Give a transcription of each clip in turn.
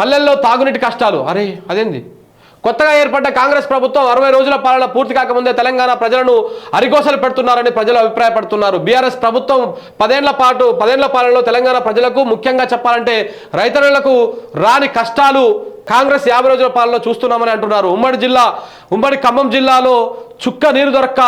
పల్లెల్లో తాగునీటి కష్టాలు. అరే అదేంది? కొత్తగా ఏర్పడ్డ కాంగ్రెస్ ప్రభుత్వం 60 రోజుల పాలన పూర్తి కాకముందే తెలంగాణ ప్రజలను అరిగోసలు పెడుతున్నారని ప్రజలు అభిప్రాయపడుతున్నారు. బీఆర్ఎస్ ప్రభుత్వం 10 ఏళ్ల పాలనలో తెలంగాణ ప్రజలకు, ముఖ్యంగా చెప్పాలంటే రైతన్నలకు రాని కష్టాలు కాంగ్రెస్ 50 రోజుల పాలనలో చూస్తున్నామని అంటున్నారు. ఉమ్మడి ఖమ్మం జిల్లాలో చుక్క నీరు దొరక్క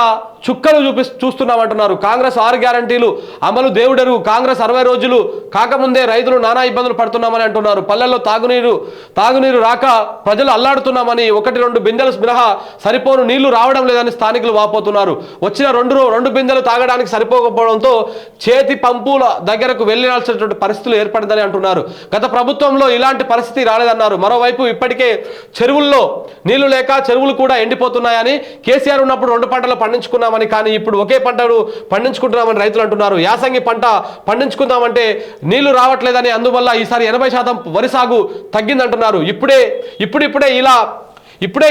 చుక్కలు చూస్తున్నామంటున్నారు. కాంగ్రెస్ 6 గ్యారంటీలు అమలు దేవుడెరుగు. కాంగ్రెస్ 60 రోజులు కాకముందే రైతులు నానా ఇబ్బందులు పడుతున్నామని అంటున్నారు. పల్లెల్లో తాగునీరు రాక ప్రజలు అల్లాడుతున్నామని, 1-2 బిందెలు మినహా సరిపోను నీళ్లు రావడం లేదని స్థానికులు వాపోతున్నారు. వచ్చిన రెండు బిందెలు తాగడానికి సరిపోకపోవడంతో చేతి పంపుల దగ్గరకు వెళ్లాల్సినటువంటి పరిస్థితులు ఏర్పడిందని అంటున్నారు. గత ప్రభుత్వంలో ఇలాంటి పరిస్థితి రాలేదన్నారు. మరోవైపు ఇప్పటికే చెరువుల్లో నీళ్లు లేక చెరువులు కూడా ఎండిపోతున్నాయని, కేసీఆర్ ఉన్నప్పుడు 2 పంటలు పండించుకున్నామని, కానీ ఇప్పుడు ఒకే పంటను పండించుకుంటున్నామని రైతులు అంటున్నారు. యాసంగి పంట పండించుకుందామంటే నీళ్లు రావట్లేదని, అందువల్ల ఈసారి 80% వరి సాగు తగ్గిందంటున్నారు. ఇప్పుడే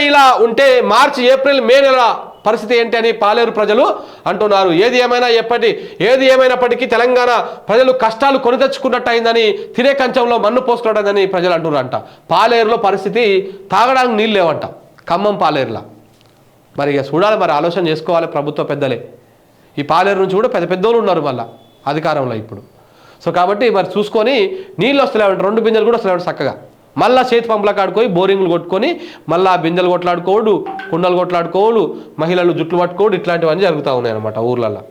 ఇలా ఉంటే మార్చి, ఏప్రిల్, మే నెల పరిస్థితి ఏంటి అని పాలేరు ప్రజలు అంటున్నారు. ఏది ఏమైనప్పటికీ తెలంగాణ ప్రజలు కష్టాలు కొని తెచ్చుకున్నట్టు అయిందని, తినే కంచంలో మన్ను పోసుకున్నట్టని ప్రజలు అంటున్నారంట. పాలేరులో పరిస్థితి తాగడానికి నీళ్ళు లేవంట, ఖమ్మం పాలేరులా. మరి ఇక చూడాలి, మరి ఆలోచన చేసుకోవాలి ప్రభుత్వ పెద్దలే. ఈ పాలేరు నుంచి కూడా పెద్దోళ్ళు ఉన్నారు మళ్ళీ అధికారంలో ఇప్పుడు. సో కాబట్టి మరి చూసుకొని నీళ్ళు వస్తలేవంట, 2 బిందెలు కూడా వస్తలేవంట చక్కగా. మళ్ళీ చేతి పంపుల కాడుకొని బోరింగ్లు కొట్టుకొని మళ్ళీ బిందెలు కొట్లాడుకోవడు, కుండలు కొట్లాడుకోవడు, మహిళలు జుట్లు పట్టుకోవడు, ఇట్లాంటివన్నీ జరుగుతూ ఉన్నాయి అన్నమాట ఊర్లలో.